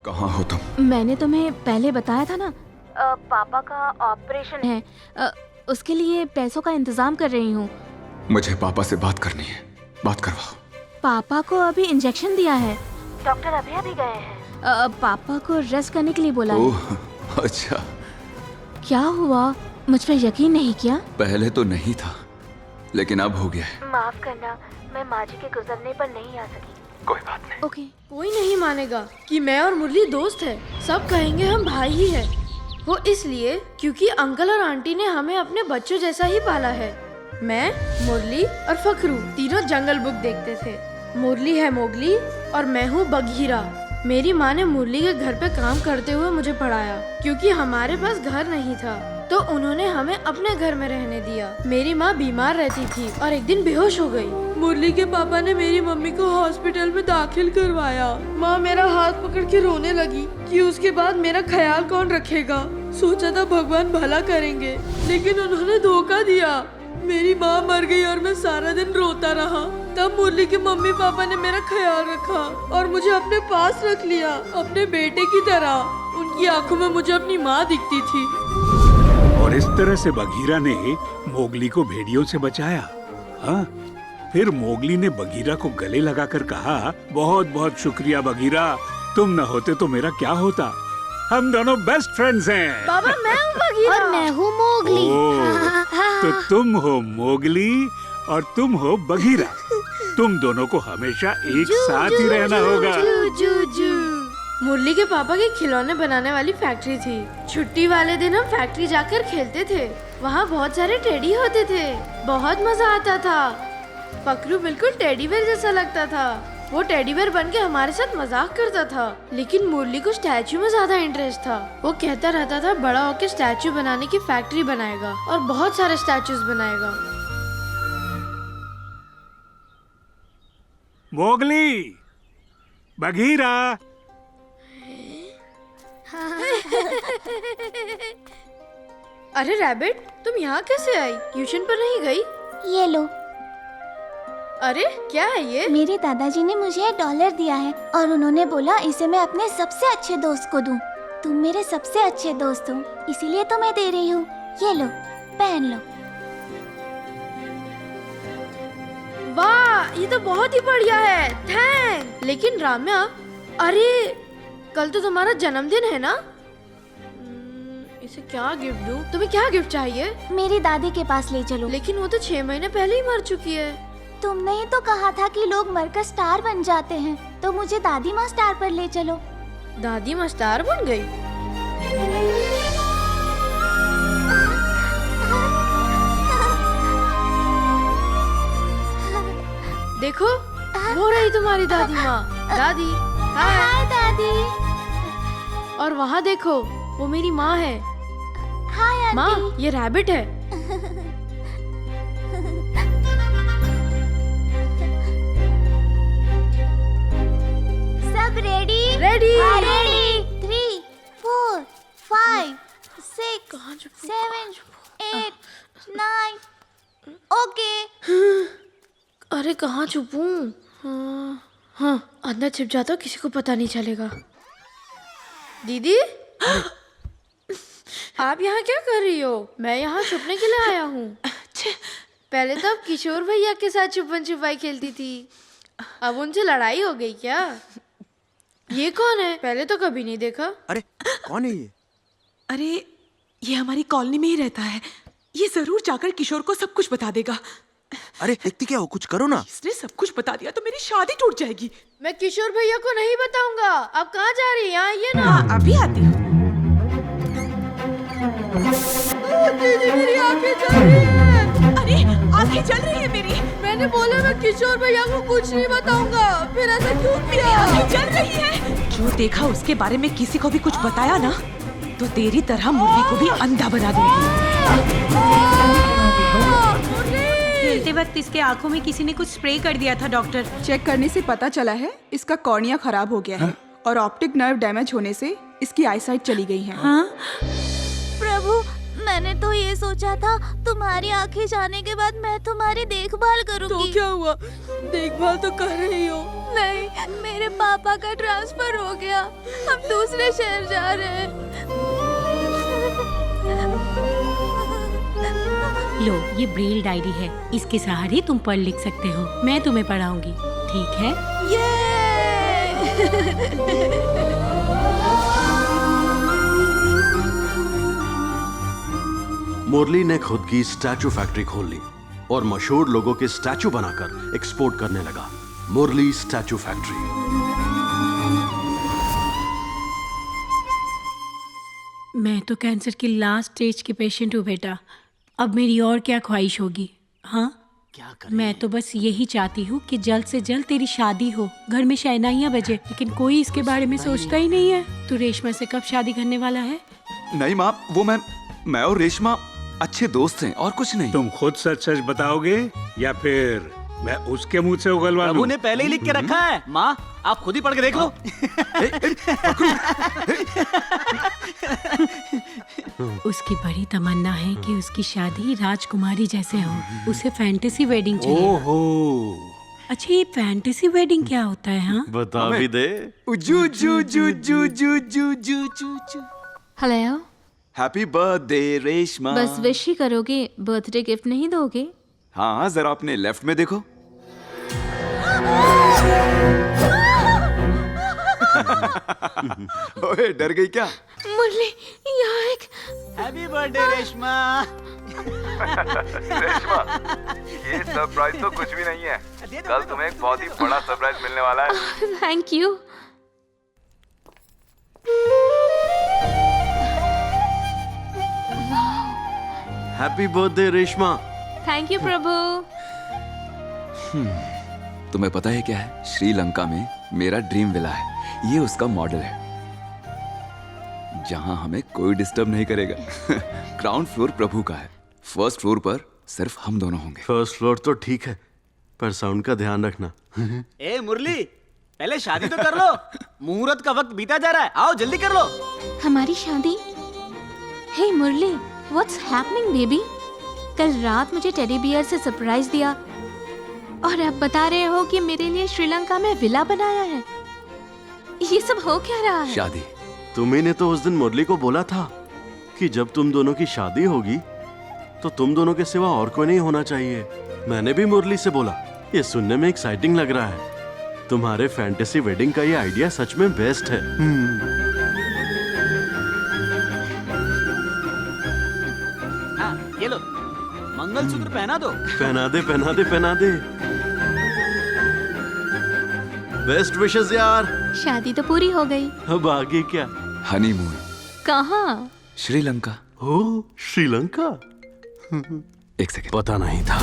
कहाँ हो तुम? मैंने तुम्हें पहले बताया था ना, पापा का ऑपरेशन है। उसके लिए पैसों का इंतजाम कर रही हूँ। मुझे पापा से बात करनी है, बात करवाओ। पापा को अभी इंजेक्शन दिया है, डॉक्टर अभी गए हैं। पापा को रेस्ट करने के लिए बोला है। ओह, अच्छा। क्या हुआ, मुझ पर यकीन नहीं किया? पहले तो नहीं था, लेकिन अब हो गया है। माफ करना, मैं माँ जी के गुजरने पर नहीं आ सकी। कोई बात नहीं। ओके। कोई नहीं मानेगा कि मैं और मुरली दोस्त है। सब कहेंगे हम भाई ही है। वो इसलिए क्योंकि अंकल और आंटी ने हमें अपने बच्चों जैसा ही पाला है। मैं, मुरली और फकरू तीनों जंगल बुक देखते थे। मुरली है मोगली और मैं हूँ बघीरा। मेरी माँ ने मुरली के घर पे काम करते हुए मुझे पढ़ाया, क्योंकि हमारे पास घर नहीं था तो उन्होंने हमें अपने घर में रहने दिया। मेरी माँ बीमार रहती थी और एक दिन बेहोश हो गई। मुरली के पापा ने मेरी मम्मी को हॉस्पिटल में दाखिल करवाया। माँ मेरा हाथ पकड़ के रोने लगी कि उसके बाद मेरा ख्याल कौन रखेगा। सोचा था भगवान भला करेंगे, लेकिन उन्होंने धोखा दिया। मेरी माँ मर गई और मैं सारा दिन रोता रहा। तब मुरली के मम्मी पापा ने मेरा ख्याल रखा और मुझे अपने पास रख लिया, अपने बेटे की तरह। उनकी आंखों में मुझे अपनी माँ दिखती थी। और इस तरह से बघीरा ने मोगली को भेड़ियों से बचाया। हाँ, फिर मोगली ने बघीरा को गले लगाकर कहा, बहुत बहुत शुक्रिया बघीरा, तुम न होते तो मेरा क्या होता। हम दोनों बेस्ट फ्रेंड्स हैं। बाबा मैं हूँ बघीरा और मैं हूँ मोगली। तो तुम हो मोगली और तुम हो बघीरा। तुम दोनों को हमेशा एक साथ ही रहना होगा। मुरली के पापा की खिलौने बनाने वाली फैक्ट्री थी। छुट्टी वाले दिन हम फैक्ट्री जाकर खेलते थे। वहाँ बहुत सारे टेडी होते थे, बहुत मजा आता था। फकरू बिल्कुल टेडी बेयर जैसा लगता था। वो टेडी बेयर बन के हमारे साथ मजाक करता था, लेकिन मुरली को स्टैचू में ज्यादा इंटरेस्ट था। वो कहता रहता था बड़ा होकर स्टैचू बनाने की फैक्ट्री बनाएगा और बहुत सारे स्टैचूज बनाएगा। मोगली, बघीरा, अरे रैबिट, तुम यहाँ कैसे आई? ट्यूशन पर नहीं गई? ये लो, अरे क्या है ये? मेरे दादाजी ने मुझे $1 दिया है और उन्होंने बोला इसे मैं अपने सबसे अच्छे दोस्त को दूं। तुम मेरे सबसे अच्छे दोस्त हो, इसीलिए तो मैं दे रही हूँ। ये लो, पहन लो। वाह, ये तो बहुत ही बढ़िया है, थैंक। लेकिन राम्या, अरे कल तो तुम्हारा जन्मदिन है ना? इसे क्या गिफ्ट दूं? तुम्हें क्या गिफ्ट चाहिए? मेरी दादी के पास ले चलो। लेकिन वो तो 6 महीने पहले ही मर चुकी है। तुमने ही तो कहा था कि लोग मरकर स्टार बन जाते हैं, तो मुझे दादी माँ स्टार पर ले चलो। दादी माँ स्टार बन गई? देखो, वो रही तुम्हारी दादी माँ। दादी, हाय दादी। और वहाँ देखो, वो मेरी माँ है। हाय माँ, आंटी। ये रैबिट है। सब रेडी? रेडी। रेडी। 3, 4, 5, 6, 7, 8, 9। ओके। अरे कहाँ छुपूं? हाँ, अंदर छिप जाता हूँ, किसी को पता नहीं चलेगा। दीदी, आप यहाँ क्या कर रही हो? मैं यहाँ छुपने के लिए आया हूँ। पहले तो आप किशोर भैया के साथ छुपन छुपाई खेलती थी, अब उनसे लड़ाई हो गई क्या? ये कौन है? पहले तो कभी नहीं देखा। अरे कौन है ये? अरे ये हमारी कॉलोनी में ही रहता है। ये जरूर जाकर किशोर को सब कुछ बता देगा। अरे देखती क्या हो, कुछ करो ना। इसने सब कुछ बता दिया तो मेरी शादी टूट जाएगी। मैं किशोर भैया को नहीं बताऊंगा। आप कहाँ जा रही हैं? यहाँ आइए ना। हाँ, अभी आती हूँ। दीदी, मेरी आंखें जल रही हैं। अरे आंखें जल रही है मेरी। मैंने बोला मैं किशोर भैया को कुछ नहीं बताऊंगा, फिर ऐसा क्यों किया? आंखें जल रही है। जो देखा उसके बारे में किसी को भी कुछ बताया ना, तो तेरी तरह मुरली को भी अंधा बना दूंगी। खेलते वक्त इसके आंखों में किसी ने कुछ स्प्रे कर दिया था डॉक्टर। चेक करने से पता चला है इसका कॉर्निया खराब हो गया है और ऑप्टिक नर्व डैमेज होने से इसकी आईसाइट चली गई है। हाँ? प्रभु, मैंने तो ये सोचा था तुम्हारी आंखें जाने के बाद मैं तुम्हारी देखभाल करूंगी। तो क्या हुआ? देखभाल तो कर रही हो। नहीं, मेरे पापा का ट्रांसफर हो गया, हम दूसरे शहर जा रहे हैं। लो, ये ब्रेल डायरी है, इसके सहारे तुम पढ़ लिख सकते हो। मैं तुम्हें पढ़ाऊंगी, ठीक है? मुरली ने खुद की स्टैचू फैक्ट्री खोल ली और मशहूर लोगों के स्टैचू बनाकर एक्सपोर्ट करने लगा। मुरली स्टैचू फैक्ट्री। मैं तो कैंसर की लास्ट स्टेज के पेशेंट हूँ बेटा। अब मेरी और क्या ख्वाहिश होगी? हाँ, क्या करें? मैं तो बस यही चाहती हूँ कि जल्द से जल्द तेरी शादी हो, घर में शहनाइयाँ बजे, लेकिन कोई इसके बारे में सोचता ही नहीं है। तू रेशमा से कब शादी करने वाला है? नहीं माँ, वो मैं और रेशमा अच्छे दोस्त हैं और कुछ नहीं। तुम खुद सच सच बताओगे या फिर मैं उसके मुंह से उगलवा लूं? प्रभु ने पहले ही लिख के रखा है। माँ, आप खुद ही पढ़ के देख लो। उसकी बड़ी तमन्ना है कि उसकी शादी राजकुमारी जैसे हो। उसे फैंटेसी वेडिंग चाहिए। ओहो, अच्छा, ये फैंटेसी वेडिंग क्या होता है? हाँ, बता भी दे। जू जू जू जू जू जू जू जू। Hello, happy birthday Reshma. बस विश ही करोगे, बर्थडे गिफ्ट नहीं दोगे? हाँ, जरा अपने लेफ्ट में देखो। ओए, डर गई क्या? मुरली, यहाँ एक हैप्पी बर्थडे रेशमा। रेशमा, ये सरप्राइज तो कुछ भी नहीं है। कल तुम्हें एक बहुत ही बड़ा सरप्राइज मिलने वाला है। Thank you. Happy birthday Reshma. Thank you Prabhu. तुम्हें पता है क्या है? श्रीलंका में मेरा ड्रीम विला है। ये उसका मॉडल है, जहां हमें कोई डिस्टर्ब नहीं करेगा। ग्राउंड फ्लोर प्रभु का है, फर्स्ट फ्लोर पर सिर्फ हम दोनों होंगे। फर्स्ट फ्लोर तो ठीक है, पर साउंड का ध्यान रखना। ए मुरली, पहले शादी तो कर लो। मुहूर्त का वक्त बीता जा रहा है, आओ जल्दी कर लो। हमारी शादी? हे मुरली, व्हाट्स हैपनिंग बेबी? कल रात मुझे टेडी बियर से सरप्राइज दिया और अब बता रहे हो कि मेरे लिए श्रीलंका में विला बनाया है। ये सब हो क्या रहा है? शादी। तुम्ही ने तो उस दिन मुरली को बोला था कि जब तुम दोनों की शादी होगी तो तुम दोनों के सिवा और कोई नहीं होना चाहिए। मैंने भी मुरली से बोला, ये सुनने में एक्साइटिंग लग रहा है। तुम्हारे फैंटेसी वेडिंग का ये आइडिया सच में बेस्ट है। हाँ, ये लो, मंगलसूत्र पहना दो। पहना दे, पहना दे, पहना दे। बेस्ट विशेस यार। शादी तो पूरी हो गई, अब आगे क्या? हनीमून। कहाँ? श्रीलंका। हो, श्रीलंका? एक सेकंड। पता नहीं था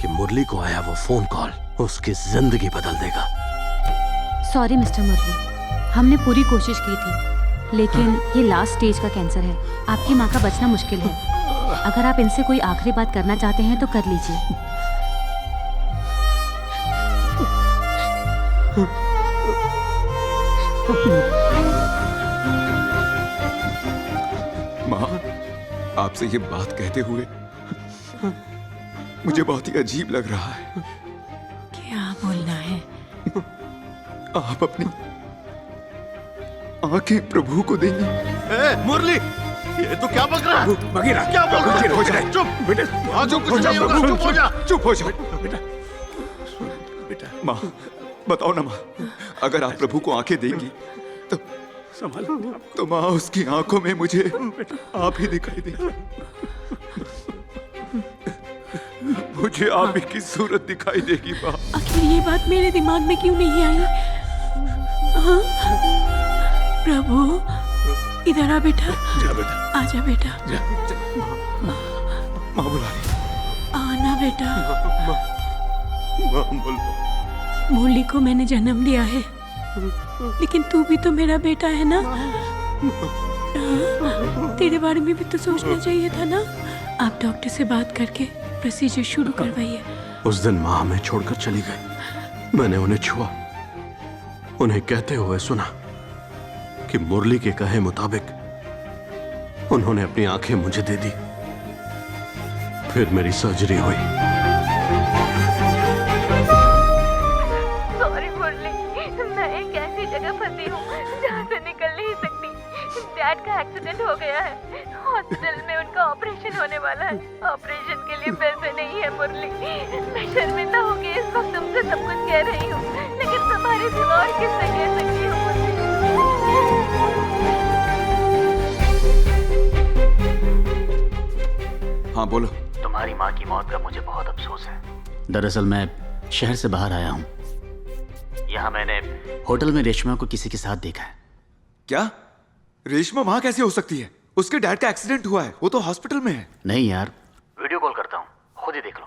कि मुरली को आया वो फोन कॉल उसकी जिंदगी बदल देगा। सॉरी मिस्टर मुरली, हमने पूरी कोशिश की थी, लेकिन ये लास्ट स्टेज का कैंसर है। आपकी माँ का बचना मुश्किल है। अगर आप इनसे कोई आखिरी बात करना चाहते हैं तो कर लीजिए। माँ, आपसे ये बात कहते हुए मुझे बहुत ही अजीब लग रहा है। क्या बोलना है? आप अपनी आंखें प्रभु को देंगे। मुरली, ये तो क्या बक रहा है? बगीरा, क्या बोल रहा है? हो जाए। चुप बेटा, जो कुछ नहीं होगा, चुप हो जा। चुप हो जाओ। बेटा, बेटा, माँ, बताओ ना माँ, अगर आप प्रभु को आंखें देंगी तो संभालो। तो माँ, उसकी आंखों में मुझे आप ही दिखाई देंगे। मुझे आप ही की सूरत दिखाई देगी माँ। आखिर ये बात मेरे दिमाग में क्यों नहीं आई? हाँ? प्रभु, इधर आ बेटा। जा बेटा, आजा बेटा। माँ बुला रही। आना बेटा। माँ बोलो। मुरली को मैंने जन्म दिया है, लेकिन तू भी तो मेरा बेटा है ना? तेरे बारे में भी तो सोचना चाहिए था ना? आप डॉक्टर से बात करके प्रोसीजर शुरू करवाइए। उस दिन माँ हमें छोड़कर चली गई। मैंने उन्हें छुआ, उन्हें कहते हुए सुना कि मुरली के कहे मुताबिक उन्होंने अपनी आंखें मुझे दे दी। फिर मेरी सर्जरी हुई। सॉरी मुरली, मैं एक ऐसी जगह फंसी हूँ जहाँ से निकल नहीं सकती। डैड का एक्सीडेंट हो गया है, हॉस्पिटल में उनका ऑपरेशन होने वाला है। ऑपरेशन के लिए पैसे नहीं है मुरली। मैं शर्मिंदा हो गई इस वक्त तुमसे सब कुछ कह रही हूँ, लेकिन तुम्हारे सिवा और किससे कह सकती हूँ मुरली। हाँ बोलो। तुम्हारी माँ की मौत का मुझे बहुत अफसोस है। दरअसल मैं शहर से बाहर आया हूँ। यहाँ मैंने होटल में रेशमा को किसी के साथ देखा है। क्या? रेशमा वहां कैसे हो सकती है? उसके डैड का एक्सीडेंट हुआ है, वो तो हॉस्पिटल में है। नहीं यार, वीडियो कॉल करता हूँ, खुद ही देख लो।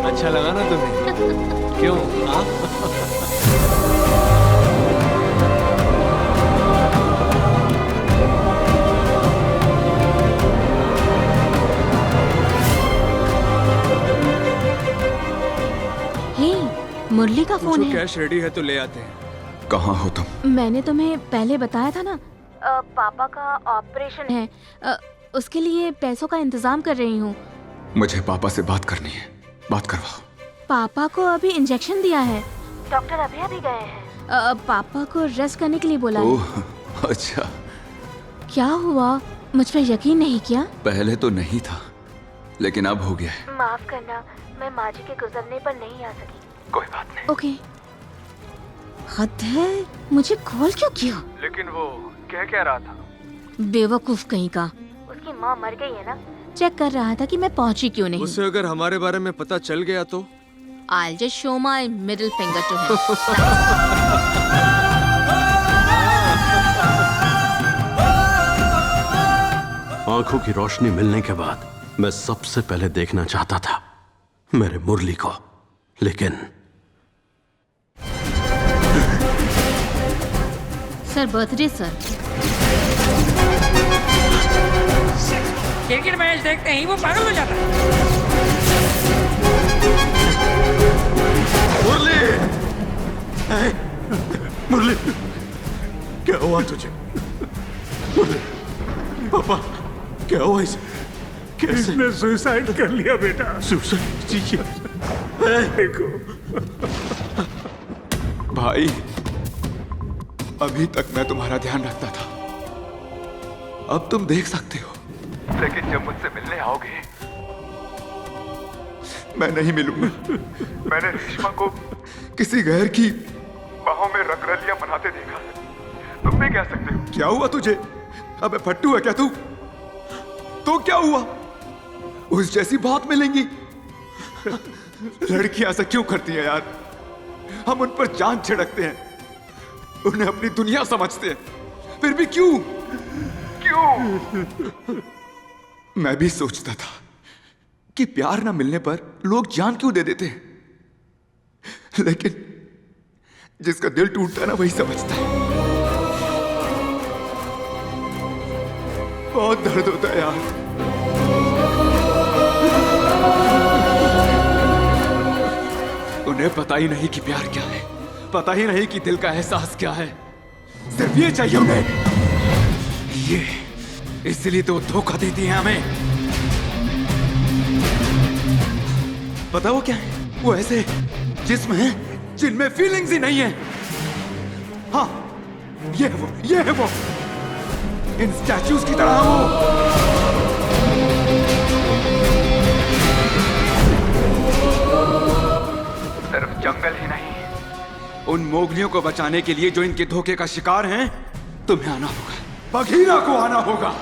अच्छा लगा ना तुम्हें? क्यों? हाँ? हे, मुरली का फोन है। कैश रेडी है तो ले आते हैं। कहाँ हो तुम? मैंने तुम्हें पहले बताया था ना, पापा का ऑपरेशन है, उसके लिए पैसों का इंतजाम कर रही हूँ। मुझे पापा से बात करनी है, बात करवाओ। पापा को अभी इंजेक्शन दिया है, डॉक्टर अभी गए हैं। पापा को रेस्ट करने के लिए बोला है। ओह अच्छा। क्या हुआ? मुझ पर यकीन नहीं किया? पहले तो नहीं था, लेकिन अब हो गया है। माफ करना, मैं माँ जी के गुजरने पर नहीं आ सकी। कोई बात नहीं। ओके। हद है, मुझे कॉल क्यों किया? लेकिन वो क्या रहा था? बेवकूफ कहीं का। उसकी माँ मर गई है ना, चेक कर रहा था कि मैं पहुंची क्यों नहीं। उससे अगर हमारे बारे में पता चल गया तो? I'll just show my middle finger to him. आंखों की रोशनी मिलने के बाद मैं सबसे पहले देखना चाहता था मेरे मुरली को, लेकिन sir birthday sir. Cricket match देखते ही वो पागल हो जाता है। मुरली! मुरली! क्या हुआ तुझे? मुरली! पापा, क्या हुआ इसे? कैसे? इसने सुसाइड कर लिया बेटा। सुसाइड? जी देखो भाई, अभी तक मैं तुम्हारा ध्यान रखता था, अब तुम देख सकते हो। लेकिन जब मुझसे मिलने आओगे, मैं नहीं मिलूंगा। मैंने रेशमा को किसी गैर की बाहों में रंगरलियां मनाते देखा है। तुम भी कह सकते हो। क्या हुआ तुझे? अबे फट्टू है क्या तू? तो क्या हुआ? उस जैसी बात मिलेंगी। लड़कियां ऐसा क्यों करती हैं यार? हम उन पर जान छिड़कते हैं, उन्हें अपनी दुनिया समझते हैं, फिर भी क्यों? मैं भी सोचता था कि प्यार ना मिलने पर लोग जान क्यों दे देते हैं, लेकिन जिसका दिल टूटता है ना वही समझता है। बहुत दर्द होता है यार। उन्हें पता ही नहीं कि प्यार क्या है, पता ही नहीं कि दिल का एहसास क्या है। सिर्फ ये चाहिए उन्हें, ये। इसलिए तो धोखा देती है हमें। पता वो क्या है? वो ऐसे जिस्म हैं जिनमें फीलिंग्स ही नहीं है। हाँ, ये है वो इन स्टैच्यूज की तरह वो। सिर्फ जंगल ही नहीं, उन मोगलियों को बचाने के लिए जो इनके धोखे का शिकार हैं, तुम्हें आना होगा, बघीरा को आना होगा।